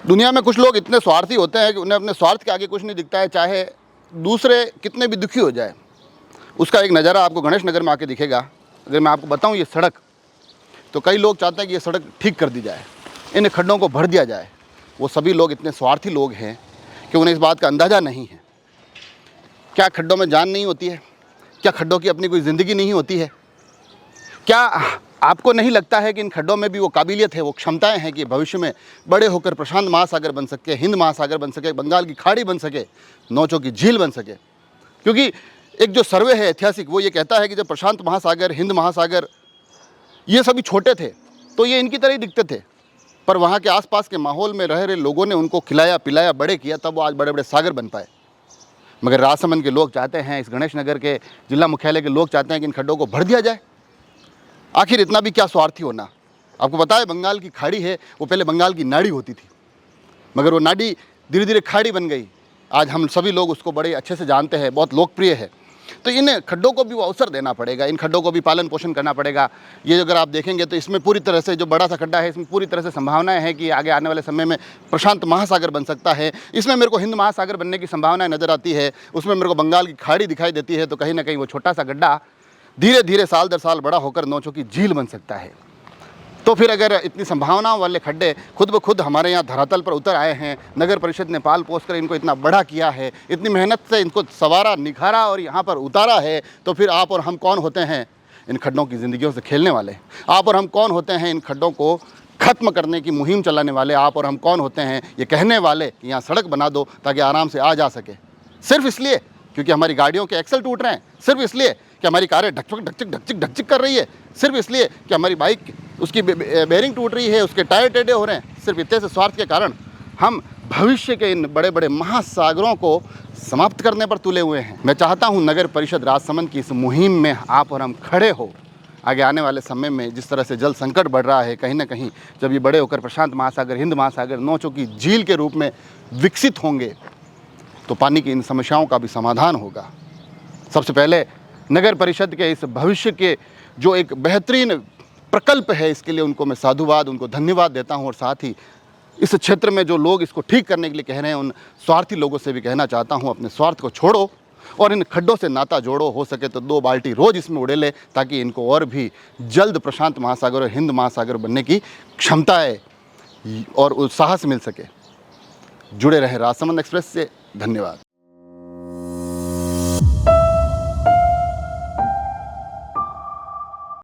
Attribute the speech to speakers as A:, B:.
A: दुनिया में कुछ लोग इतने स्वार्थी होते हैं कि उन्हें अपने स्वार्थ के आगे कुछ नहीं दिखता है, चाहे दूसरे कितने भी दुखी हो जाए। उसका एक नज़ारा आपको गणेश नगर में आके दिखेगा। अगर मैं आपको बताऊं ये सड़क, तो कई लोग चाहते हैं कि ये सड़क ठीक कर दी जाए, इन खड्डों को भर दिया जाए। वो सभी लोग इतने स्वार्थी लोग हैं कि उन्हें इस बात का अंदाज़ा नहीं है। क्या खड्डों में जान नहीं होती है? क्या खड्डों की अपनी कोई ज़िंदगी नहीं होती है? क्या आपको नहीं लगता है कि इन खड्डों में भी वो काबिलियत है, वो क्षमताएं हैं कि भविष्य में बड़े होकर प्रशांत महासागर बन सके, हिंद महासागर बन सके, बंगाल की खाड़ी बन सके, नौचों की झील बन सके? क्योंकि एक जो सर्वे है ऐतिहासिक, वो ये कहता है कि जब प्रशांत महासागर, हिंद महासागर ये सभी छोटे थे तो ये इनकी तरह ही दिखते थे, पर वहाँ के आसपास के माहौल में रह रहे लोगों ने उनको खिलाया पिलाया, बड़े किया, तब वो आज बड़े बड़े सागर बन पाए। मगर राजसमंद के लोग चाहते हैं, इस गणेश नगर के जिला मुख्यालय के लोग चाहते हैं कि इन खड्डों को भर दिया जाए। आखिर इतना भी क्या स्वार्थी होना? आपको पता है बंगाल की खाड़ी है, वो पहले बंगाल की नाड़ी होती थी, मगर वो नाड़ी धीरे धीरे खाड़ी बन गई। आज हम सभी लोग उसको बड़े अच्छे से जानते हैं, बहुत लोकप्रिय है। तो इन खड्डों को भी वो अवसर देना पड़ेगा, इन खड्डों को भी पालन पोषण करना पड़ेगा। ये अगर आप देखेंगे तो इसमें पूरी तरह से, जो बड़ा सा खड्डा है, इसमें पूरी तरह से संभावनाएं हैं कि आगे आने वाले समय में प्रशांत महासागर बन सकता है। इसमें मेरे को हिंद महासागर बनने की संभावनाएं नज़र आती है, उसमें मेरे को बंगाल की खाड़ी दिखाई देती है। तो कहीं ना कहीं वो छोटा सा गड्ढा धीरे धीरे साल दर साल बड़ा होकर नौचों की झील बन सकता है। तो फिर अगर इतनी संभावनाओं वाले खड्डे खुद ब खुद हमारे यहाँ धरातल पर उतर आए हैं, नगर परिषद ने पाल पोस कर इनको इतना बड़ा किया है, इतनी मेहनत से इनको संवारा, निखारा और यहाँ पर उतारा है, तो फिर आप और हम कौन होते हैं इन खड्डों की ज़िंदगियों से खेलने वाले? आप और हम कौन होते हैं इन खड्डों को ख़त्म करने की मुहिम चलाने वाले? आप और हम कौन होते हैं ये कहने वाले कि यहाँ सड़क बना दो ताकि आराम से आ जा सके? सिर्फ इसलिए क्योंकि हमारी गाड़ियों के एक्सल टूट रहे हैं, सिर्फ इसलिए कि हमारी कारें ढकचक ढकचक ढकचक ढकचक कर रही है, सिर्फ इसलिए कि हमारी बाइक उसकी बेयरिंग टूट रही है, उसके टायर टेढ़े हो रहे हैं। सिर्फ इतने से स्वार्थ के कारण हम भविष्य के इन बड़े बड़े महासागरों को समाप्त करने पर तुले हुए हैं। मैं चाहता हूं नगर परिषद राजसमंद की इस मुहिम में आप और हम खड़े हो। आगे आने वाले समय में जिस तरह से जल संकट बढ़ रहा है, कहीं ना कहीं जब ये बड़े होकर प्रशांत महासागर, हिंद महासागर, नौचों की झील के रूप में विकसित होंगे, तो पानी की इन समस्याओं का भी समाधान होगा। सबसे पहले नगर परिषद के इस भविष्य के जो एक बेहतरीन प्रकल्प है, इसके लिए उनको मैं साधुवाद, उनको धन्यवाद देता हूं। और साथ ही इस क्षेत्र में जो लोग इसको ठीक करने के लिए कह रहे हैं, उन स्वार्थी लोगों से भी कहना चाहता हूं, अपने स्वार्थ को छोड़ो और इन खड्डों से नाता जोड़ो। हो सके तो 2 बाल्टी रोज़ इसमें उड़ेले, ताकि इनको और भी जल्द प्रशांत महासागर और हिंद महासागर बनने की क्षमताएँ और साहस मिल सके। जुड़े रहे राजसमंद एक्सप्रेस से। धन्यवाद।